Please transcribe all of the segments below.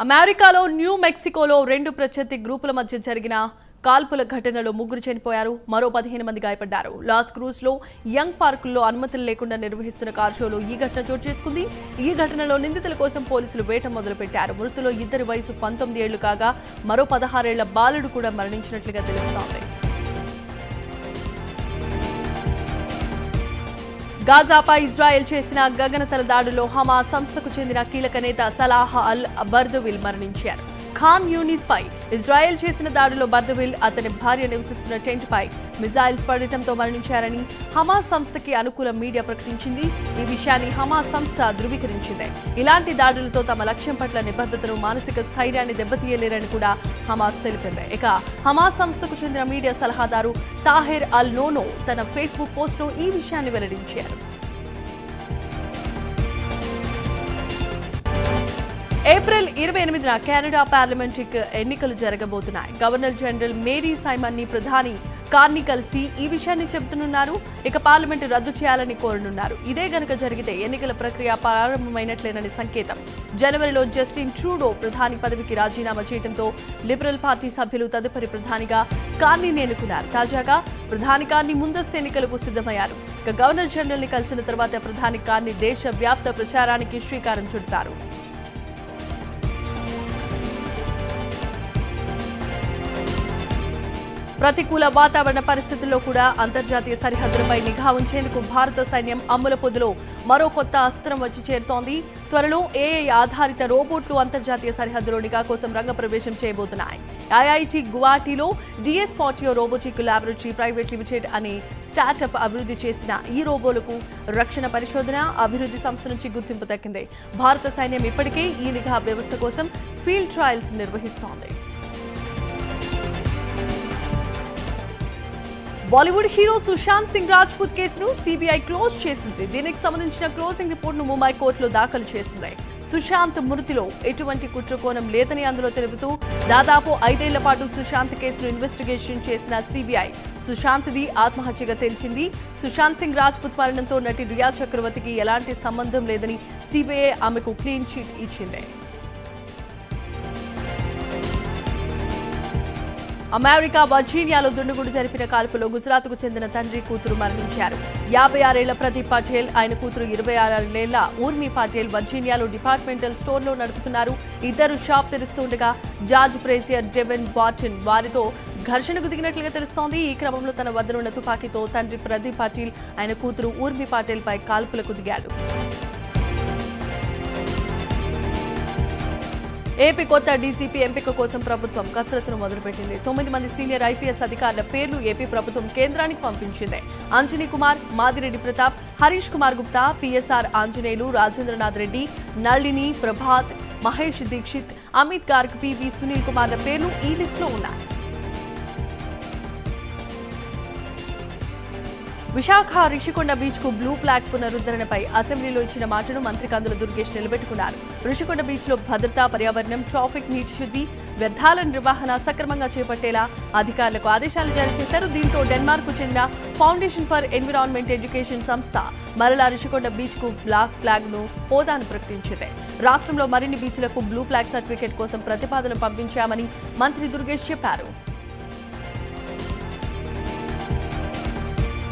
అమెరికాలో న్యూ మెక్సికోలో రెండు ప్రత్యర్థి గ్రూపుల మధ్య జరిగిన కాల్పుల ఘటనలో ముగ్గురు చనిపోయారు, మరో 15 మంది గాయపడ్డారు. లాస్ క్రూజ్లో యంగ్ పార్కుల్లో అనుమతులు లేకుండా నిర్వహిస్తున్న కార్ షోలో ఈ ఘటన చోటు చేసుకుంది. ఈ ఘటనలో నిందితుల కోసం పోలీసులు వేట మొదలుపెట్టారు. మృతుల్లో ఇద్దరి వయసు 19 ఏళ్లు కాగా మరో 16 ఏళ్ల బాలుడు కూడా మరణించినట్లుగా తెలుస్తోంది. గాజాపై ఇజ్రాయెల్ చేసిన గగనతల దాడులో హమాస్ సంస్థకు చెందిన కీలక నేత సలాహ్ అల్ బర్దువిల్ మరణించారు. ఖాన్ యూనిస్ పై ఇజ్రాయెల్ చేసిన దాడిలో బర్దువిల్ అతని భార్య నివసిస్తున్న టెంట్ పై మిజైల్స్ పడటంతో మరణించారని హమాస్ సంస్థకి అనుకూల మీడియా ప్రకటించింది. ఈ విషయాన్ని హమాస్ సంస్థ ధృవీకరించింది. ఇలాంటి దాడులతో తమ లక్ష్యం పట్ల నిబద్ధతను, మానసిక స్థైర్యాన్ని దెబ్బతీయలేరని కూడా హమాస్ తెలిపింది. ఇక హమాస్ సంస్థకు చెందిన మీడియా సలహాదారు తాహిర్ అల్ నోనో తన ఫేస్బుక్ పోస్టులో ఈ విషయాన్ని వెల్లడించారు. ఏప్రిల్ 28న కెనడా పార్లమెంటరీ ఎన్నికలు జరగబోతున్నాయి. గవర్నర్ జనరల్ మేరీ సైమన్ ని ప్రధాని కార్ని కలిసి ఈ విషయాన్ని చెబుతున్నారు. ఇక పార్లమెంటు రద్దు చేయాలని కోరనున్నారు. ఇదే గనుక జరిగితే ఎన్నికల ప్రక్రియ ప్రారంభమైనట్లేనని సంకేతం. జనవరిలో జస్టిన్ ట్రూడో ప్రధాని పదవికి రాజీనామా చేయడంతో లిబరల్ పార్టీ సభ్యులు తదుపరి ప్రధానిగా కార్నీని ఎన్నుకున్నారు. తాజాగా ప్రధాని కార్ని ముందస్తు ఎన్నికలకు సిద్ధమయ్యారు. ఇక గవర్నర్ జనరల్ ని కలిసిన తర్వాత ప్రధాని కార్ని దేశ వ్యాప్త ప్రచారానికి శ్రీకారం చుడతారు. ప్రతికూల వాతావరణ పరిస్థితుల్లో కూడా అంతర్జాతీయ సరిహద్దులపై నిఘా ఉంచేందుకు భారత సైన్యం అమ్ముల పొదిలో మరో కొత్త అస్త్రం వచ్చి చేరుతోంది. త్వరలో ఏఐ ఆధారిత రోబోట్లు అంతర్జాతీయ సరిహద్దులో నిఘా కోసం రంగప్రవేశం చేయబోతున్నాయి. ఐఐటి గువాహటిలో డిఎస్ పాటియో రోబోటిక్ ల్యాబొరేటరీ ప్రైవేట్ లిమిటెడ్ అనే స్టార్టప్ అభివృద్ధి చేసిన ఈ రోబోలకు రక్షణ పరిశోధన అభివృద్ధి సంస్థ నుంచి గుర్తింపు దక్కింది. భారత సైన్యం ఇప్పటికే ఈ నిఘా వ్యవస్థ కోసం ఫీల్డ్ ట్రయల్స్ నిర్వహిస్తోంది. బాలీవుడ్ హీరో సుశాంత్ సింగ్ రాజ్పూత్ కేసును సిబిఐ క్లోజ్ చేసింది. దీనికి సంబంధించిన క్లోజింగ్ రిపోర్టును ముంబై కోర్టులో దాఖలు చేసింది. సుశాంత్ మృతిలో ఎటువంటి కుట్రకోణం లేదని అందులో తెలుపుతూ దాదాపు 5 ఏళ్ల పాటు సుశాంత్ కేసును ఇన్వెస్టిగేషన్ చేసిన సిబిఐ సుశాంత్ది ఆత్మహత్యగా తేల్చింది. సుశాంత్ సింగ్ రాజ్పూత్ మరణంతో నటి రియా చక్రవర్తికి ఎలాంటి సంబంధం లేదని సిబిఐ ఆమెకు క్లీన్ చిట్ ఇచ్చింది. అమెరికా వర్జీనియాలో దుండగుడు జరిపిన కాల్పులో గుజరాత్కు చెందిన తండ్రి కూతురు మరణించారు. 56 ఏళ్ల ప్రదీప్ పటేల్, ఆయన కూతురు 26 ఏళ్ల ఊర్మి పటేల్ వర్జీనియాలో డిపార్ట్మెంటల్ స్టోర్లో నడుపుతున్నారు. ఇద్దరు షాప్ తెరుస్తుండగా జార్జ్ ప్రేసియర్ డెవెన్ బార్టన్ వారితో ఘర్షణకు దిగినట్లుగా తెలుస్తోంది. ఈ క్రమంలో తన వద్దనున్న తుపాకీతో తండ్రి ప్రదీప్ పటేల్, ఆయన కూతురు ఊర్మి పటేల్ పై కాల్పులకు దిగాడు. ఏపీ కొత్త డీజీపీ ఎంపిక కోసం ప్రభుత్వం కసరత్తును మొదలుపెట్టింది. 9 మంది సీనియర్ ఐపీఎస్ అధికారుల పేర్లు ఏపీ ప్రభుత్వం కేంద్రానికి పంపించింది. అంజనీ కుమార్, మాదిరెడ్డి ప్రతాప్, హరీష్ కుమార్ గుప్తా, పిఎస్ఆర్ ఆంజనేయులు, రాజేంద్రనాథ్ రెడ్డి, నళిని, ప్రభాత్, మహేష్ దీక్షిత్, అమిత్ గార్గ్, పివి సునీల్ కుమార్ల పేర్లు ఈ లిస్టులో ఉన్నాయి. విశాఖ రిషికొండ బీచ్ కు బ్లూ ఫ్లాగ్ పునరుద్ధరణపై అసెంబ్లీలో ఇచ్చిన మాటను మంత్రి కందుల దుర్గేష్ నిలబెట్టుకున్నారు. రిషికొండ బీచ్ లో భద్రత, పర్యావరణం, ట్రాఫిక్, నీటి శుద్ధి, వ్యర్థాల నిర్వహణ సక్రమంగా చేపట్టేలా అధికారులకు ఆదేశాలు జారీ చేశారు. దీంతో డెన్మార్క్ కు చెందిన ఫౌండేషన్ ఫర్ ఎన్విరాన్మెంట్ ఎడ్యుకేషన్ సంస్థ మరలా రిషికొండ బీచ్ కు బ్లాక్ ఫ్లాగ్ ను హోదాను ప్రకటించింది. రాష్ట్రంలో మరిన్ని బీచ్లకు బ్లూ ఫ్లాగ్ సర్టిఫికేట్ కోసం ప్రతిపాదన పంపించామని మంత్రి దుర్గేష్ చెప్పారు.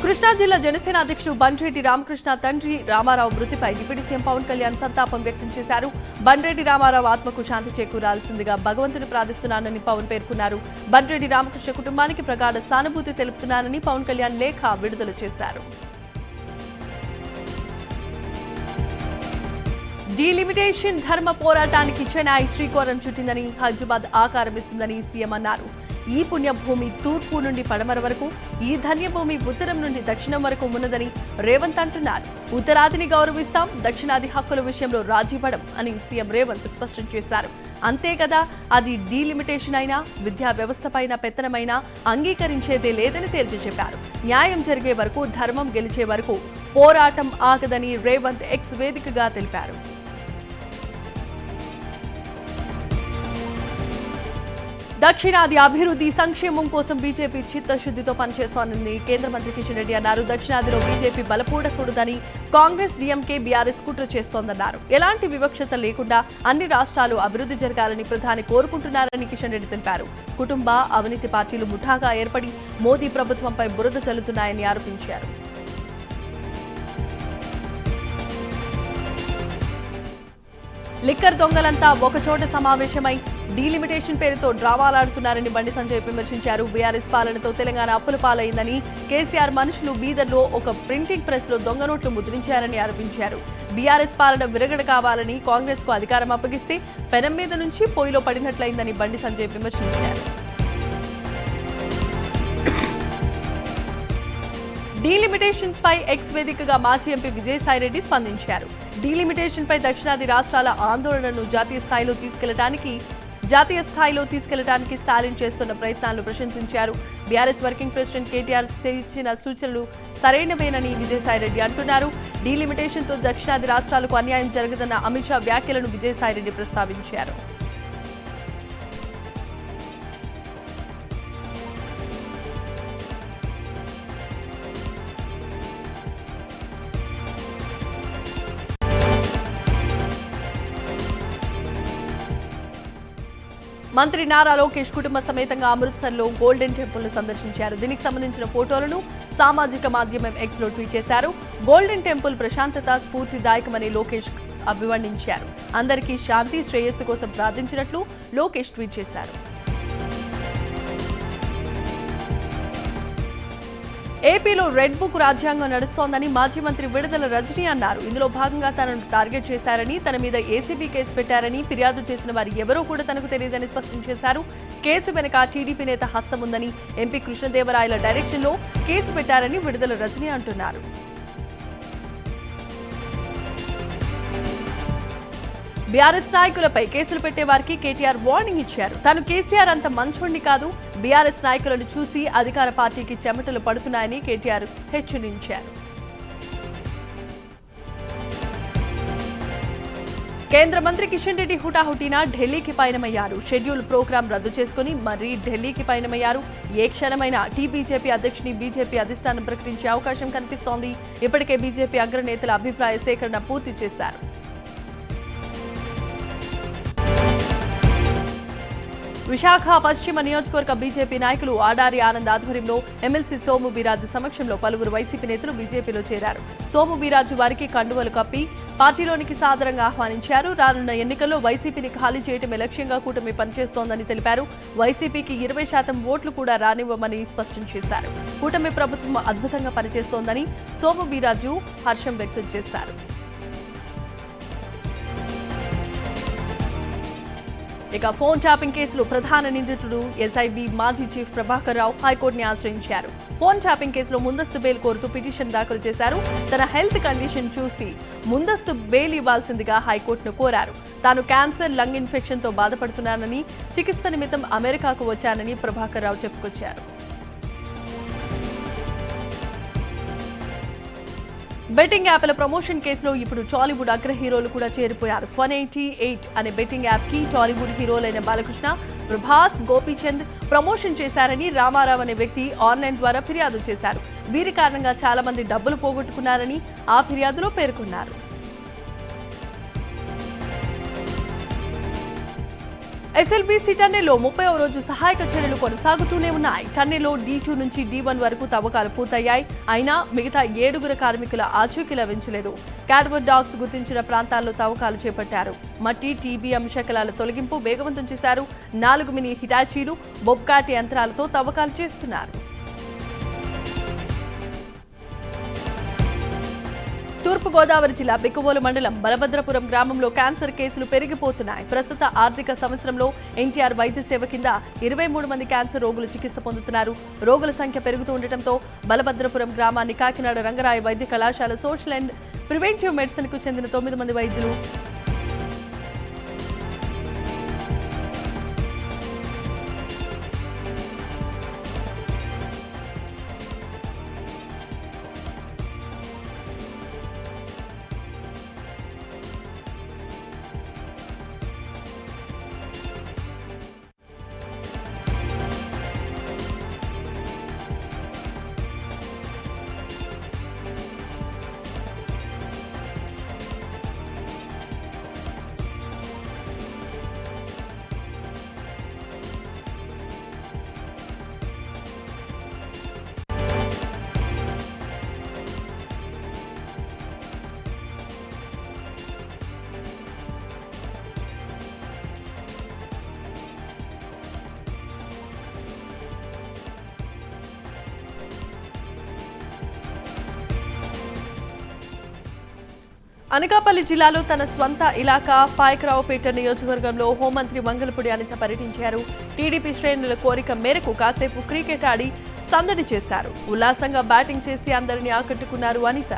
కృష్ణా జిల్లా జనసేన అధ్యక్షుడు బండ్రెడ్డి రామకృష్ణ తండ్రి రామారావు మృతిపై డిప్యూటీ సీఎం పవన్ కళ్యాణ్ సంతాపం వ్యక్తం చేశారు. బండ్రెడ్డి రామారావు ఆత్మకు శాంతి చేకూరాల్సిందిగా భగవంతుని ప్రార్థిస్తున్నానని పవన్ పేర్కొన్నారు. బండ్రెడ్డి రామకృష్ణ కుటుంబానికి ప్రగాఢ సానుభూతి తెలుపుతున్నానని పవన్ కళ్యాణ్ లేఖ విడుదల చేశారు. డీలిమిటేషన్ ధర్మ పోరాటానికి చెన్నై శ్రీకారం చుట్టిందని, హైదరాబాద్ ఆకారం ఇస్తుందని సీఎం అన్నారు. ఈ పుణ్యభూమి తూర్పు నుండి పడమర వరకు, ఈ ధన్యభూమి ఉత్తరం నుండి దక్షిణం వరకు ఉన్నదని రేవంత్ అంటున్నారు. ఉత్తరాదిని గౌరవిస్తాం, దక్షిణాది హక్కుల విషయంలో రాజీపడం అని సీఎం రేవంత్ స్పష్టం చేశారు. అంతే కదా, అది డీలిమిటేషన్ అయినా, విద్యా వ్యవస్థపైన పెత్తనమైనా అంగీకరించేదే లేదని తేల్చి చెప్పారు. న్యాయం జరిగే వరకు, ధర్మం గెలిచే వరకు పోరాటం ఆగదని రేవంత్ ఎక్స్ వేదికగా తెలిపారు. దక్షిణాది అభివృద్ధి సంక్షేమం కోసం బీజేపీ చిత్తశుద్ధితో పనిచేస్తోందని కేంద్ర మంత్రి కిషన్ రెడ్డి అన్నారు. దక్షిణాదిలో బీజేపీ బలపూడకూడదని కాంగ్రెస్, డీఎంకే, బీఆర్ఎస్ కుట్ర చేస్తోందన్నారు. ఎలాంటి వివక్షత లేకుండా అన్ని రాష్ట్రాలు అభివృద్ధి జరగాలని ప్రధాని కోరుకుంటున్నారని కిషన్ రెడ్డి తెలిపారు. కుటుంబ అవినీతి పార్టీలు ముఠాగా ఏర్పడి మోదీ ప్రభుత్వంపై బురద చల్లుతున్నాయని ఆరోపించారు. లిక్కర్ దొంగలంతా ఒకచోట సమావేశమై డీలిమిటేషన్ పేరుతో డ్రామాలాడుతున్నారని బండి సంజయ్ విమర్శించారు. బీఆర్ఎస్ పాలనతో తెలంగాణ అప్పుల పాలైందని, కేసీఆర్ మనుషులు బీదర్లో ఒక ప్రింటింగ్ ప్రెస్ లో దొంగ నోట్లు ముద్రించారని ఆరోపించారు. బీఆర్ఎస్ పాలన విరగడ కావాలని కాంగ్రెస్ కు అధికారం అప్పగిస్తే పెనం మీద నుంచి పొయ్యిలో పడినట్లయిందని బండి సంజయ్ విమర్శించారు. డీలిమిటేషన్స్ పై ఎక్స్ వేదికగా మాజీ ఎంపీ విజయసాయిరెడ్డి స్పందించారు. డీలిమిటేషన్ పై దక్షిణాది రాష్ట్రాల ఆందోళనను జాతీయ స్థాయిలో తీసుకెళ్లడానికి స్టాలిన్ చేస్తున్న ప్రయత్నాలను ప్రశంసించారు. బీఆర్ఎస్ వర్కింగ్ ప్రెసిడెంట్ కేటీఆర్ ఇచ్చిన సూచనలు సరైనవేనని విజయసాయిరెడ్డి అంటున్నారు. డీలిమిటేషన్ తో దక్షిణాది రాష్ట్రాలకు అన్యాయం జరగదన్న అమిత్ షా వ్యాఖ్యలను విజయసాయిరెడ్డి ప్రస్తావించారు. మంత్రి నారా లోకేష్ కుటుంబ సమేతంగా అమృత్సర్లో గోల్డెన్ టెంపుల్ ను సందర్శించారు. దీనికి సంబంధించిన ఫోటోలను సామాజిక మాధ్యమం ఎక్స్ లో ట్వీట్ చేశారు. గోల్డెన్ టెంపుల్ ప్రశాంతత స్ఫూర్తిదాయకమని లోకేష్ అభివర్ణించారు. అందరికీ శాంతి, శ్రేయస్సు కోసం ప్రార్థించినట్లు లోకేష్ ట్వీట్ చేశారు. ఏపీలో రెడ్ బుక్ రాజ్యాంగం నడుస్తోందని మాజీ మంత్రి విడుదల రజనీ అన్నారు. ఇందులో భాగంగా తనను టార్గెట్ చేశారని, తన మీద ఏసీబీ కేసు పెట్టారని, ఫిర్యాదు చేసిన వారు ఎవరో కూడా తనకు తెలియదని స్పష్టం చేశారు. కేసు వెనుక టీడీపీ నేత హస్తం ఉందని, ఎంపీ కృష్ణదేవరాయల డైరెక్షన్ లో కేసు పెట్టారని విడుదల రజనీ అంటున్నారు. బీఆర్ఎస్ నాయకులపై కేసులు పెట్టే వారికి కేటీఆర్ వార్నింగ్ ఇచ్చారు. తాను కేసీఆర్ అంత మంచోడిని కాదు, బీఆర్ఎస్ నాయకులను చూసి అధికార పార్టీకి చెమటలు పడుతున్నాయని కేటీఆర్ హెచ్చరించారు. కేంద్ర మంత్రి కిషన్ రెడ్డి హుటాహుటిన ఢిల్లీకి పయనమయ్యారు. షెడ్యూల్ ప్రోగ్రాం రద్దు చేసుకుని మరీ ఢిల్లీకి పయనమయ్యారు. ఏ క్షణమైనా బీజేపీ అధ్యక్షుని బీజేపీ అధిష్టానం ప్రకటించే అవకాశం కనిపిస్తోంది. ఇప్పటికే బీజేపీ అగ్రనేతల అభిప్రాయ సేకరణ పూర్తి చేశారు. విశాఖ పశ్చిమ నియోజకవర్గ బీజేపీ నాయకులు ఆడారి ఆనంద్ ఆధ్వర్యంలో ఎమ్మెల్సీ సోము వీర్రాజు సమక్షంలో పలువురు వైసీపీ నేతలు బీజేపీలో చేరారు. సోము వీర్రాజు వారికి కండువలు కప్పి పార్టీలోనికి సాదరంగా ఆహ్వానించారు. రానున్న ఎన్నికల్లో వైసీపీని ఖాళీ చేయటమే లక్ష్యంగా కూటమి పనిచేస్తోందని తెలిపారు. వైసీపీకి 20% ఓట్లు కూడా రానివ్వమని స్పష్టం చేశారు. కూటమి ప్రభుత్వం అద్భుతంగా పనిచేస్తోందని సోము వీర్రాజు హర్షం వ్యక్తం చేశారు. ఇక ఫోన్ ట్యాపింగ్ కేసులో ప్రధాన నిందితుడు ఎస్ఐబి మాజీ చీఫ్ ప్రభాకర్ రావు హైకోర్టుని ఆశ్రయించారు. ఫోన్ ట్యాపింగ్ కేసులో ముందస్తు బెయిల్ కోరుతూ పిటిషన్ దాఖలు చేశారు. తన హెల్త్ కండిషన్ చూసి ముందస్తు బెయిల్ ఇవ్వాల్సిందిగా హైకోర్టును కోరారు. తాను క్యాన్సర్, లంగ్ ఇన్ఫెక్షన్ తో బాధపడుతున్నానని, చికిత్స నిమిత్తం అమెరికాకు వచ్చానని ప్రభాకర్ రావు చెప్పుకొచ్చారు. బెట్టింగ్ యాప్ల ప్రమోషన్ కేసులో ఇప్పుడు టాలీవుడ్ అగ్ర హీరోలు కూడా చేరిపోయారు. 188 అనే బెట్టింగ్ యాప్ కి టాలీవుడ్ హీరోలైన బాలకృష్ణ, ప్రభాస్, గోపీచంద్ ప్రమోషన్ చేశారని రామారావు అనే వ్యక్తి ఆన్లైన్ ద్వారా ఫిర్యాదు చేశారు. వీరి కారణంగా చాలా మంది డబ్బులు పోగొట్టుకున్నారని ఆ ఫిర్యాదులో పేర్కొన్నారు. ఎస్ఎల్బీసీ టన్నెల్లో 30వ రోజు సహాయక చర్యలు కొనసాగుతూనే ఉన్నాయి. టన్నెల్లో D2 నుంచి D1 వరకు తవ్వకాలు పూర్తయ్యాయి. అయినా మిగతా 7 కార్మికుల ఆచూకీ లభించలేదు. క్యాడ్బర్ డాగ్స్ గుర్తించిన ప్రాంతాల్లో తవ్వకాలు చేపట్టారు. మట్టి, TBM శకలాల తొలగింపు వేగవంతం చేశారు. 4 మినీ హిటాచీలు, బొబ్కాట్ యంత్రాలతో తవ్వకాలు చేస్తున్నారు. తూర్పుగోదావరి జిల్లా బిక్కవోలు మండలం బలభద్రపురం గ్రామంలో క్యాన్సర్ కేసులు పెరిగిపోతున్నాయి. ప్రస్తుత ఆర్థిక సంవత్సరంలో ఎన్టీఆర్ వైద్య సేవ కింద 23 మంది క్యాన్సర్ రోగులు చికిత్స పొందుతున్నారు. రోగుల సంఖ్య పెరుగుతూ ఉండటంతో బలభద్రపురం గ్రామాన్ని కాకినాడ రంగరాయ వైద్య కళాశాల సోషల్ అండ్ ప్రివెంటివ్ మెడిసిన్ కు చెందిన 9 మంది వైద్యులు అనకాపల్లి జిల్లాలో తన స్వంత ఇలాకా పాయకరావుపేట నియోజకవర్గంలో హోంమంత్రి వంగలపూడి అనిత పర్యటించారు. టీడీపీ శ్రేణుల కోరిక మేరకు కాసేపు క్రికెట్ ఆడి సందడి చేశారు. ఉల్లాసంగా బ్యాటింగ్ చేసి అందరినీ ఆకట్టుకున్నారు అనిత.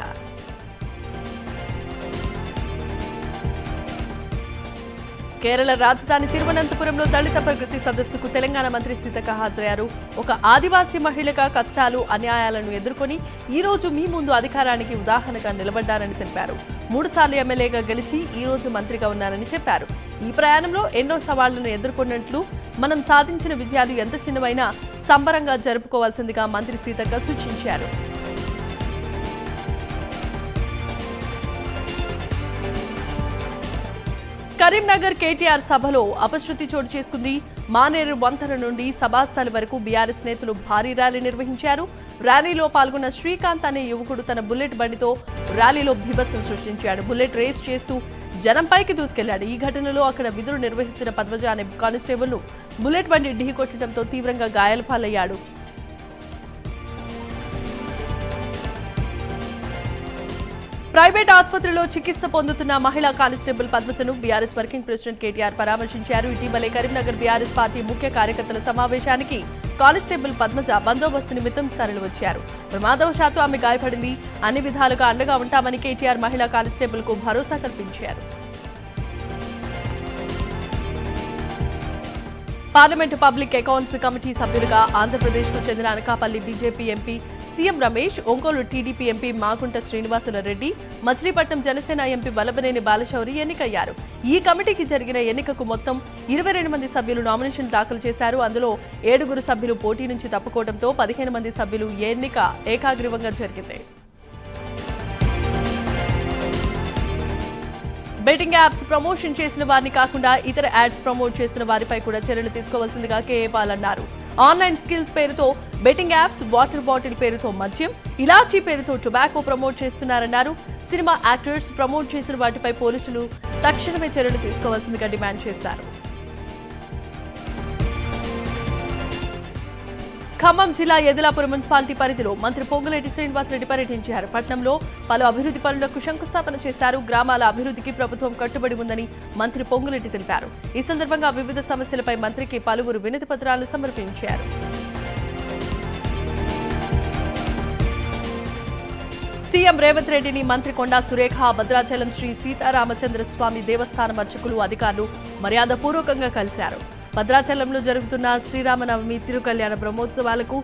కేరళ రాజధాని తిరువనంతపురంలో దళిత ప్రగతి సదస్సుకు తెలంగాణ మంత్రి సీతక్క హాజరయ్యారు. ఒక ఆదివాసీ మహిళగా కష్టాలు అన్యాయాలను ఎదుర్కొని ఈ రోజు మీ ముందు అధికారానికి ఉదాహరణగా నిలబడ్డారని తెలిపారు. 3 సార్లు ఎమ్మెల్యేగా గెలిచి ఈ రోజు మంత్రిగా ఉన్నారని చెప్పారు. ఈ ప్రయాణంలో ఎన్నో సవాళ్లను ఎదుర్కొన్నట్లు, మనం సాధించిన విజయాలు ఎంత చిన్నవైనా సంబరంగా జరుపుకోవాల్సిందిగా మంత్రి సీతక్క సూచించారు. కరీంనగర్ కేటీఆర్ సభలో అపశృతి చోటు చేసుకుంది. మానేరు వంతెన నుండి సభాస్థలి వరకు బీఆర్ఎస్ నేతలు భారీ ర్యాలీ నిర్వహించారు. ర్యాలీలో పాల్గొన్న శ్రీకాంత్ అనే యువకుడు తన బుల్లెట్ బండితో ర్యాలీలో బీభత్సం సృష్టించాడు. బుల్లెట్ రేస్ చేస్తూ జనంపైకి దూసుకెళ్లాడు. ఈ ఘటనలో అక్కడ విధులు నిర్వహిస్తున్న పద్మజ అనే కానిస్టేబుల్ ను బుల్లెట్ బండి ఢీకొట్టడంతో తీవ్రంగా గాయాల పాలయ్యాడు. ప్రైవేట్ ఆసుపత్రిలో చికిత్స పొందుతున్న మహిళా కానిస్టేబుల్ పద్మజను బీఆర్ఎస్ వర్కింగ్ ప్రెసిడెంట్ కేటీఆర్ పరామర్శించారు. ఇటీవలే కరీంనగర్ బీఆర్ఎస్ పార్టీ ముఖ్య కార్యకర్తల సమావేశానికి కానిస్టేబుల్ పద్మజ బందోబస్తు నిమిత్తం తరలివచ్చారు. ప్రమాదవశాత్తు ఆమె గాయపడింది. అన్ని విధాలుగా అండగా ఉంటామని కేటీఆర్ మహిళా కానిస్టేబుల్ కు భరోసా కల్పించారు. పార్లమెంటు పబ్లిక్ అకౌంట్స్ కమిటీ సభ్యులుగా ఆంధ్రప్రదేశ్కు చెందిన Anakapalli BJP MP CM Ramesh, Ongole TDP MP Magunta Srinivasula Reddy, Machilipatnam Janasena MP Vallabhaneni Balashowry ఎన్నికయ్యారు. ఈ కమిటీకి జరిగిన ఎన్నికకు మొత్తం 22 మంది సభ్యులు నామినేషన్ దాఖలు చేశారు. అందులో 7 సభ్యులు పోటీ నుంచి తప్పుకోవడంతో 15 మంది సభ్యులు ఎన్నిక ఏకాగ్రీవంగా జరిగింది. బెట్టింగ్ యాప్స్ ప్రమోషన్ చేసిన వారిని కాకుండా ఇతర యాడ్స్ ప్రమోట్ చేసిన వారిపై కూడా చర్యలు తీసుకోవాల్సిందిగా కేఏ పాల్ అన్నారు. ఆన్లైన్ స్కిల్స్ పేరుతో బెట్టింగ్ యాప్స్, వాటర్ బాటిల్ పేరుతో మద్యం, ఇలాచీ పేరుతో టొబాకో ప్రమోట్ చేస్తున్నారన్నారు. సినిమా యాక్టర్స్ ప్రమోట్ చేసిన వాటిపై పోలీసులు తక్షణమే చర్యలు తీసుకోవాల్సిందిగా డిమాండ్ చేశారు. ఖమ్మం జిల్లా ఎదిలాపురం మున్సిపాలిటీ పరిధిలో మంత్రి పొంగులేటి శ్రీనివాసరెడ్డి పర్యటించారు. పట్టణంలో పలు అభివృద్ధి పనులకు శంకుస్థాపన చేశారు. గ్రామాల అభివృద్ధికి ప్రభుత్వం కట్టుబడి ఉందని మంత్రి పొంగులేటి తెలిపారు. ఈ సందర్భంగా వివిధ సమస్యలపై మంత్రికి పలువురు వినతి పత్రాలు సమర్పించారు. సీఎం రేవంత్ రెడ్డిని మంత్రి కొండా సురేఖ, భద్రాచలం శ్రీ సీతారామచంద్ర స్వామి దేవస్థానం అర్చకులు, అధికారులు మర్యాదపూర్వకంగా కలిశారు. భద్రాచలంలో జరుగుతున్న Sri Rama Navami తిరుకల్యాణ బ్రహ్మోత్సవాలకు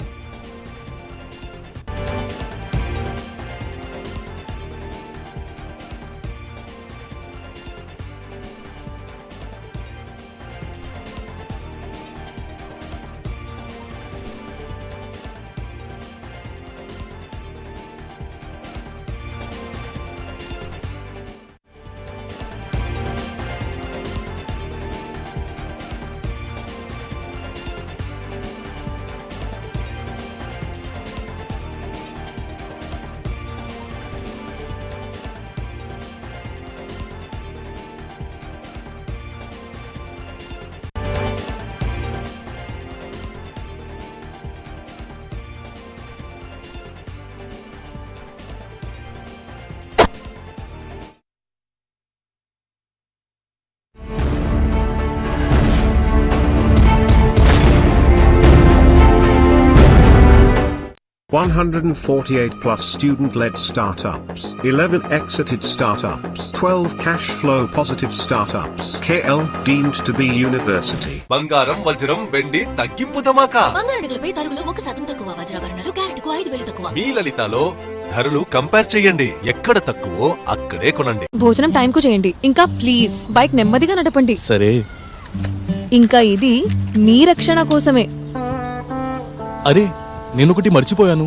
+148 student-led startups, 11 exited startups, 12 cash flow positive startups. KL deemed to be university. బంగారం, వజ్రం, వెండి తగ్గింపు ధమాకా. బంగారుపై తరుగులో 1% తక్కువ, వజ్రాభరణాలు క్యారెట్కు 5,000 తక్కువ. మీ లలితలో ధరలు కంపేర్ చేయండి. ఎక్కడ తక్కువో అక్కడే కొనండి. భోజనం టైం కు చేయండి. ఇంకా ప్లీజ్ బైక్ నెమ్మదిగా నడపండి. సరే. ఇంకా ఇది మీ రక్షణ కోసమే. అరే, నేనొకటి మర్చిపోయాను.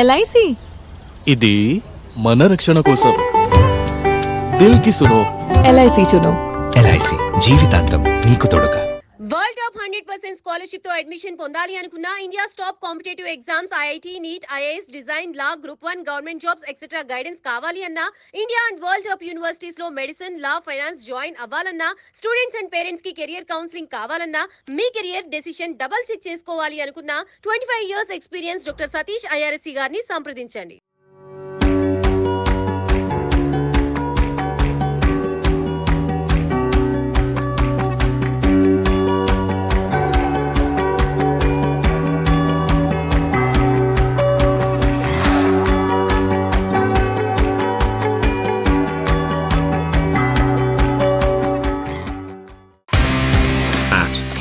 ఎల్ఐసి ఇది మన రక్షణ కోసం. దిల్ కి సునో. ఎల్ఐసి చునో. ఎల్ఐసి జీవితాంతం నీకు తోడుగా. వరల్డ్ టాప్ 100% స్కాలర్షిప్ తో అడ్మిషన్ పొందాలి అనుకున్నా India top competitive exams IIT, NEET, IAS, design, law, group 1, government jobs etcetera guidance కావాలి అన్నా, India and world top universities లో మెడిసిన్, లా, ఫైనాన్స్ జాయిన్ అవ్వాలన్నా, స్టూడెంట్స్ అండ్ పేరెంట్స్ కి కెరియర్ కౌన్సిలింగ్ కావాలన్నా, మీ కెరియర్ డెసిషన్ డబుల్ చెక్ చేసుకోవాలి అనుకున్నా 25 years experience doctor Satish IRSC గారిని సంప్రదించండి.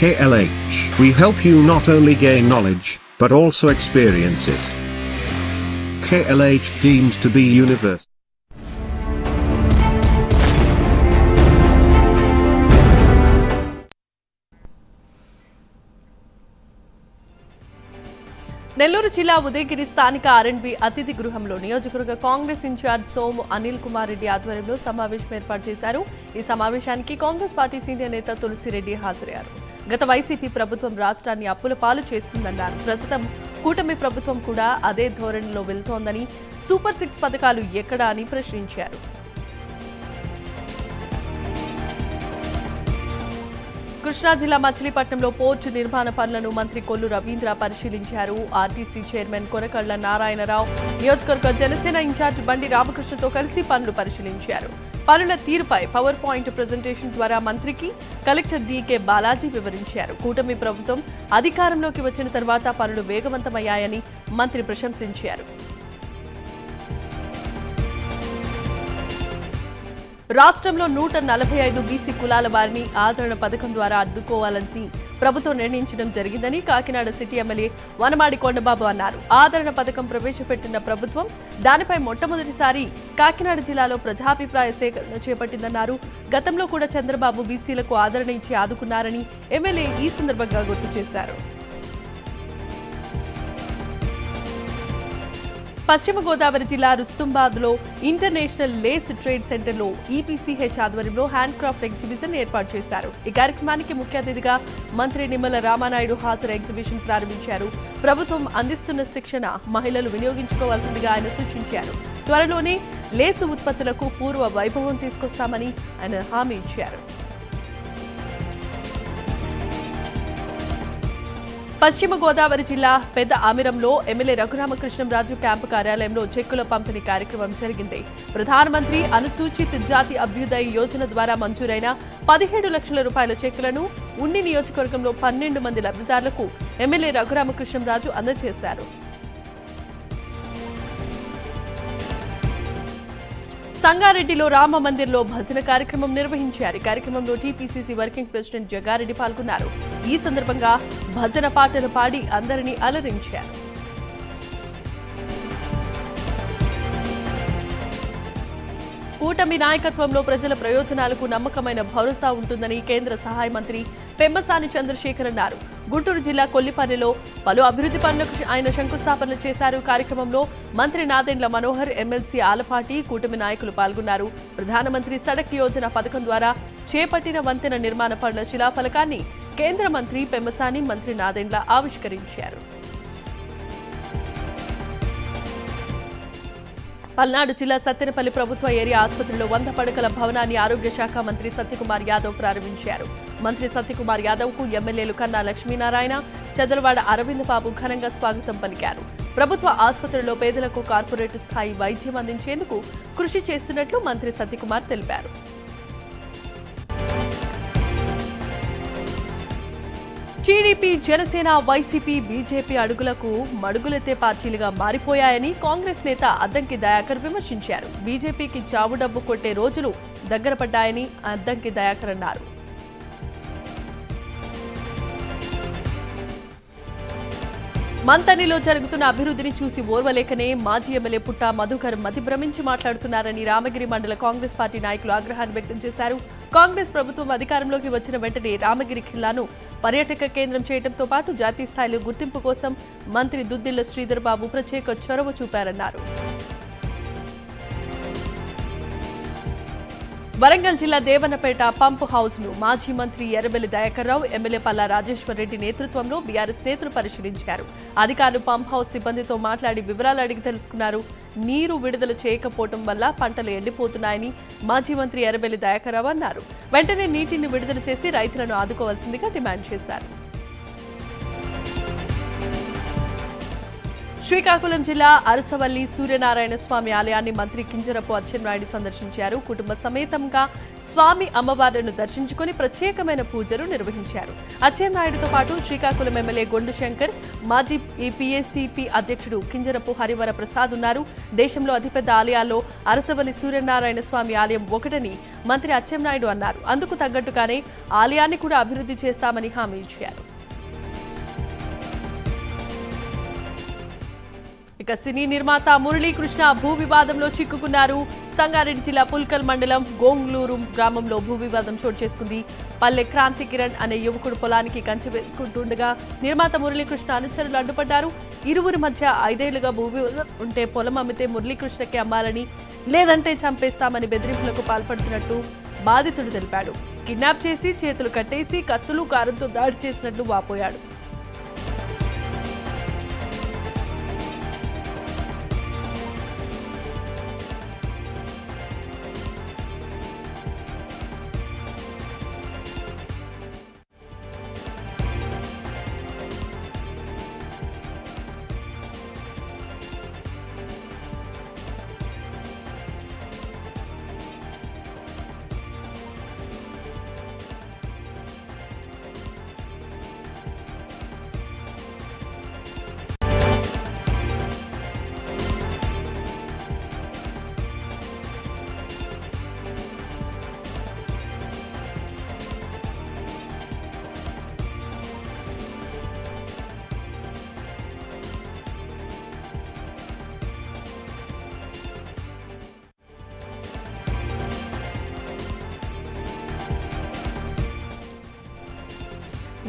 KLH. We help you not only gain knowledge, but also experience it. KLH deemed to be universal. Nellore జిల్లా ఉదయగిరి స్థానిక ఆర్ఎండ్బి అతిథి గృహంలో నియోజకవర్గ కాంగ్రెస్ ఇన్ఛార్జ్ సోము అనిల్ కుమార్ రెడ్డి ఆధ్వర్యంలో సమావేశం ఏర్పాటు చేశారు. ఈ సమావేశానికి కాంగ్రెస్ పార్టీ సీనియర్ నేత తులసిరెడ్డి హాజరయ్యారు. గత వైసీపీ ప్రభుత్వం రాష్ట్రాన్ని అప్పుల పాలు చేసిందన్నారు. ప్రస్తుతం కూటమి ప్రభుత్వం కూడా అదే ధోరణిలో వెళ్తోందని, సూపర్ 6 పథకాలు ఎక్కడా అని ప్రశ్నించారు. కృష్ణా జిల్లా మచిలీపట్నంలో పోర్టు నిర్మాణ పనులను మంత్రి కొల్లు రవీంద్ర పరిశీలించారు. ఆర్టీసీ చైర్మన్ కొనకళ్ల నారాయణరావు నియోజకవర్గ జనసేన ఇన్ఛార్జ్ బండి రామకృష్ణతో కలిసి పనులు పరిశీలించారు. పనుల తీరుపై పవర్ పాయింట్ ప్రెజెంటేషన్ ద్వారా మంత్రికి కలెక్టర్ డీకే బాలాజీ వివరించారు. కూటమి ప్రభుత్వం అధికారంలోకి వచ్చిన తర్వాత పనులు వేగవంతమయ్యాయని మంత్రి ప్రశంసించారు. రాష్ట్రంలో 145 బీసీ కులాల వారిని ఆదరణ పథకం ద్వారా అడ్డుకోవాలని ప్రభుత్వం నిర్ణయించడం జరిగిందని కాకినాడ సిటీ ఎమ్మెల్యే వనమాడి కొండబాబు అన్నారు. ఆదరణ పథకం ప్రవేశపెట్టిన ప్రభుత్వం దానిపై మొట్టమొదటిసారి కాకినాడ జిల్లాలో ప్రజాభిప్రాయ సేకరణ చేపట్టిందన్నారు. గతంలో కూడా చంద్రబాబు బీసీలకు ఆదరణ ఇచ్చి ఆదుకున్నారని ఎమ్మెల్యే ఈ సందర్భంగా గుర్తు చేశారు. పశ్చిమ గోదావరి జిల్లా రుస్తుంబాద్లో ఇంటర్నేషనల్ లేస్ ట్రేడ్ సెంటర్లో ఈపీసీహెచ్ ఆధ్వర్యంలో హ్యాండ్ క్రాఫ్ట్ ఎగ్జిబిషన్ ఏర్పాటు చేశారు. ఈ కార్యక్రమానికి ముఖ్య అతిథిగా మంత్రి నిమ్మల రామానాయుడు హాజరు ఎగ్జిబిషన్ ప్రారంభించారు. ప్రభుత్వం అందిస్తున్న శిక్షణ మహిళలు వినియోగించుకోవాల్సిందిగా ఆయన సూచించారు. త్వరలోనే లేసు ఉత్పత్తులకు పూర్వ వైభవం తీసుకొస్తామని ఆయన హామీ ఇచ్చారు. పశ్చిమ గోదావరి జిల్లా పెద్ద ఆమిరంలో ఎమ్మెల్యే రఘురామకృష్ణంరాజు క్యాంపు కార్యాలయంలో చెక్కుల పంపిణీ కార్యక్రమం జరిగింది. ప్రధానమంత్రి అనుసూచిత జాతి అభ్యుదయ యోజన ద్వారా మంజూరైన 17 లక్షల రూపాయల చెక్కులను ఉండి నియోజకవర్గంలో 12 మంది లబ్ధిదారులకు ఎమ్మెల్యే రఘురామకృష్ణంరాజు అందజేశారు. సంగారెడ్డిలో రామ మందిర్లో భజన కార్యక్రమం నిర్వహించారు. ఈ కార్యక్రమంలో టీపీసీసీ వర్కింగ్ ప్రెసిడెంట్ జగారెడ్డి పాల్గొన్నారు. ఈ సందర్భంగా భజన పాటలు పాడి అందరినీ అలరించారు. కూటమి నాయకత్వంలో ప్రజల ప్రయోజనాలకు నమ్మకమైన భరోసా ఉంటుందని కేంద్ర సహాయ మంత్రి పెమ్మసాని చంద్రశేఖర్ అన్నారు. గుంటూరు జిల్లా కొల్లిపల్లిలో పలు అభివృద్ధి పనులకు ఆయన శంకుస్థాపనలు చేశారు. కార్యక్రమంలో మంత్రి నాదెండ్ల మనోహర్, ఎమ్మెల్సీ ఆలపాటి, కూటమి నాయకులు పాల్గొన్నారు. ప్రధానమంత్రి సడక్ యోజన పథకం ద్వారా చేపట్టిన వంతెన నిర్మాణ పనుల శిలాఫలకాన్ని కేంద్ర మంత్రి పెమ్మసాని, మంత్రి నాదెండ్ల ఆవిష్కరించారు. పల్నాడు జిల్లా సత్తెనపల్లి ప్రభుత్వ ఏరియా ఆసుపత్రిలో 100 పడకల భవనాన్ని ఆరోగ్య శాఖ మంత్రి సత్యకుమార్ యాదవ్ ప్రారంభించారు. మంత్రి సత్యకుమార్ యాదవ్ కు ఎమ్మెల్యేలు కన్నా లక్ష్మీనారాయణ, చదలవాడ అరవింద్ బాబు ఘనంగా స్వాగతం పలికారు. ప్రభుత్వ ఆసుపత్రిలో పేదలకు కార్పొరేట్ స్థాయి వైద్యం అందించేందుకు కృషి చేస్తున్నట్లు మంత్రి సత్యకుమార్ తెలిపారు. టీడీపీ, జనసేన, వైసీపీ, బీజేపీ అడుగులకు మడుగులెత్తే పార్టీలుగా మారిపోయాయని కాంగ్రెస్ నేత అద్దంకి దయాకర్ విమర్శించారు. బీజేపీకి చావు డబ్బు కొట్టే రోజులు దగ్గర పడ్డాయని అద్దంకి దయాకర్ అన్నారు. మంతనిలో జరుగుతున్న అభివృద్ధిని చూసి ఓర్వలేకనే మాజీ ఎమ్మెల్యే పుట్ట మధుకర్ మతి భ్రమించి మాట్లాడుతున్నారని రామగిరి మండల కాంగ్రెస్ పార్టీ నాయకులు ఆగ్రహాన్ని వ్యక్తం చేశారు. కాంగ్రెస్ ప్రభుత్వం అధికారంలోకి వచ్చిన వెంటనే రామగిరి ఖిల్లాను పర్యాటక కేంద్రం చేయడంతో పాటు జాతీయ స్థాయిలో గుర్తింపు కోసం మంత్రి దుద్దిళ్ల శ్రీధర్ బాబు ప్రత్యేక చొరవ చూపారన్నారు. వరంగల్ జిల్లా దేవన్నపేట పంప్ హౌస్ ను మాజీ మంత్రి ఎర్రబెల్లి దయాకర్ రావు, ఎమ్మెల్యే పల్లా రాజేశ్వర్ రెడ్డి నేతృత్వంలో బీఆర్ఎస్ నేతలు పరిశీలించారు. అధికారులు పంప్ హౌస్ సిబ్బందితో మాట్లాడి వివరాలు అడిగి తెలుసుకున్నారు. నీరు విడుదల చేయకపోవడం వల్ల పంటలు ఎండిపోతున్నాయని మాజీ మంత్రి ఎర్రబెల్లి దయాకర్ రావు అన్నారు. వెంటనే నీటిని విడుదల చేసి రైతులను ఆదుకోవాల్సిందిగా డిమాండ్ చేశారు. శ్రీకాకుళం జిల్లా అరసవల్లి సూర్యనారాయణ స్వామి ఆలయాన్ని మంత్రి కింజరపు అచ్చెన్నాయుడు సందర్శించారు. కుటుంబ సమేతంగా స్వామి అమ్మవార్లను దర్శించుకుని ప్రత్యేకమైన పూజలు నిర్వహించారు. అచ్చెన్నాయుడుతో పాటు శ్రీకాకుళం ఎమ్మెల్యే గొండు శంకర్, మాజీ పిఎసిపి అధ్యక్షుడు కింజరపు హరివర ప్రసాద్ ఉన్నారు. దేశంలో అతిపెద్ద ఆలయాల్లో అరసవల్లి సూర్యనారాయణ స్వామి ఆలయం ఒకటని మంత్రి అచ్చెన్నాయుడు అన్నారు. అందుకు తగ్గట్టుగానే ఆలయాన్ని కూడా అభివృద్ధి చేస్తామని హామీ ఇచ్చారు. ఇక సినీ నిర్మాత మురళీకృష్ణ భూ వివాదంలో చిక్కుకున్నారు. సంగారెడ్డి జిల్లా పుల్కల్ మండలం గోంగ్లూరు గ్రామంలో భూ వివాదం చోటు చేసుకుంది. పల్లె క్రాంతి కిరణ్ అనే యువకుడు పొలానికి కంచె వేసుకుంటుండగా నిర్మాత మురళీకృష్ణ అనుచరులు అడ్డుపడ్డారు. ఇరువురి మధ్య 5 ఏళ్లుగా భూ వివాదం ఉంటే పొలం అమ్మితే మురళీకృష్ణకి అమ్మాలని, లేదంటే చంపేస్తామని బెదిరింపులకు పాల్పడుతున్నట్టు బాధితుడు తెలిపాడు. కిడ్నాప్ చేసి చేతులు కట్టేసి కత్తులు కారంతో దాడి చేసినట్లు వాపోయాడు.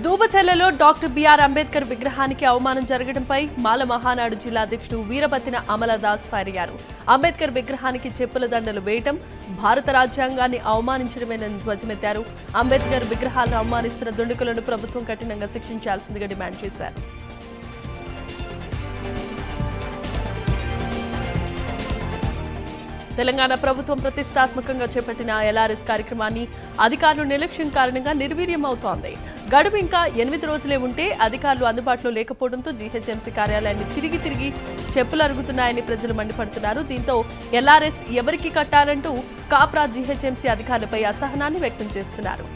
దూబచెర్లలో డాక్టర్ బిఆర్ అంబేద్కర్ విగ్రహానికి అవమానం జరగడంపై మాల మహానాడు జిల్లా అధ్యక్షుడు వీరబత్తిన అమలదాస్ ఫైర్ అయ్యారు. అంబేద్కర్ విగ్రహానికి చెప్పుల దండలు వేయటం భారత రాజ్యాంగాన్ని అవమానించడమేనని ధ్వజమెత్తారు. అంబేద్కర్ విగ్రహాలను అవమానిస్తున్న దుండగులను ప్రభుత్వం కఠినంగా శిక్షించాల్సిందిగా డిమాండ్ చేశారు. తెలంగాణ ప్రభుత్వం ప్రతిష్టాత్మకంగా చేపట్టిన ఎల్ఆర్ఎస్ కార్యక్రమాన్ని అధికారులు నిర్లక్ష్యం కారణంగా నిర్వీర్యం అవుతోంది. గడువు ఇంకా 8 రోజులే ఉంటే అధికారులు అందుబాటులో లేకపోవడంతో జీహెచ్ఎంసీ కార్యాలయాన్ని తిరిగి చెప్పులు అరుగుతున్నాయని ప్రజలు మండిపడుతున్నారు. దీంతో ఎల్ఆర్ఎస్ ఎవరికి కట్టాలంటూ కాప్రా జీహెచ్ఎంసీ అధికారులపై అసహనాన్ని వ్యక్తం చేస్తున్నారు.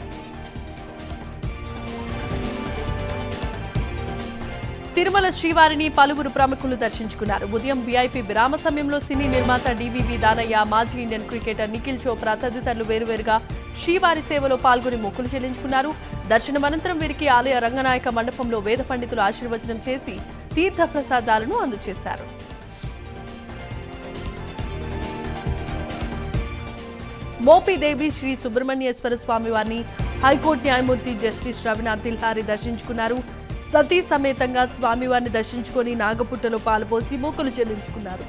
తిరుమల శ్రీవారిని పలువురు ప్రముఖులు దర్శించుకున్నారు. ఉదయం వీఐపీ విరామ సమయంలో సినీ నిర్మాత డివివి దానయ్య, మాజీ ఇండియన్ క్రికెటర్ నిఖిల్ చోప్రా తదితరులు వేరువేరుగా శ్రీవారి సేవలో పాల్గొని మొక్కులు చెల్లించుకున్నారు. దర్శనం అనంతరం వీరికి ఆలయ రంగనాయక మండపంలో వేద పండితులు ఆశీర్వచనం చేసి తీర్థ ప్రసాదాలను అందజేశారు. మోపిదేవి శ్రీ సుబ్రహ్మణ్యేశ్వర స్వామి వారిని హైకోర్టు న్యాయమూర్తి జస్టిస్ రవినాథ్ తిల్హారి దర్శించుకున్నారు. సతీ సమేతంగా స్వామివారిని దర్శించుకొని నాగపుట్టలో పాలుపోసి మొక్కులు చెల్లించుకున్నారు.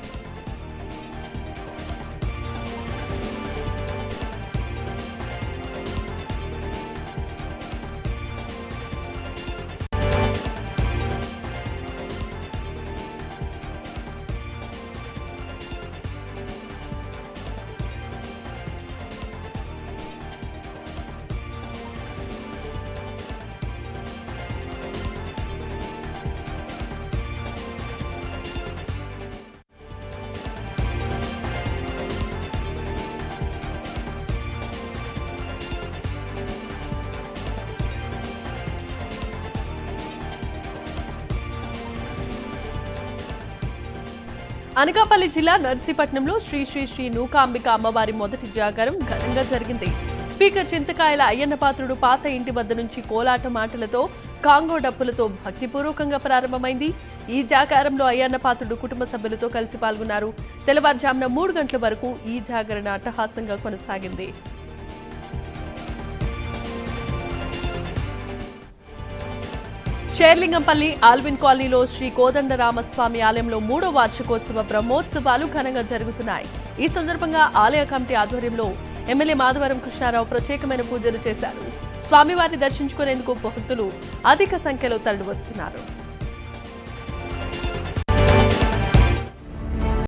అనకాపల్లి జిల్లా నర్సీపట్నంలో శ్రీ శ్రీ శ్రీ నూకాంబిక అమ్మవారి మొదటి జాగారం ఘనంగా జరిగింది. స్పీకర్ చింతకాయల అయ్యన్న పాత్రుడు పాత ఇంటి వద్ద నుంచి కోలాట మాటలతో, కాంగో డప్పులతో భక్తిపూర్వకంగా ప్రారంభమైంది. ఈ జాగారంలో అయ్యన్న పాత్రుడు కుటుంబ సభ్యులతో కలిసి పాల్గొన్నారు. తెల్లవారుజామున 3 గంటల వరకు ఈ జాగరణ అట్టహాసంగా కొనసాగింది. షేర్లింగంపల్లి ఆల్విన్ కాలనీలో శ్రీ కోదండరామస్వామి ఆలయంలో 3వ వార్షికోత్సవ బ్రహ్మోత్సవాలు ఘనంగా జరుగుతున్నాయి. ఈ సందర్భంగా ఆలయ కమిటీ ఆధ్వర్యంలో ఎమ్మెల్యే మాధవరం కృష్ణారావు ప్రత్యేకమైన పూజలు చేశారు. స్వామివారిని దర్శించుకునేందుకు భక్తులు అధిక సంఖ్యలో తరలివస్తున్నారు.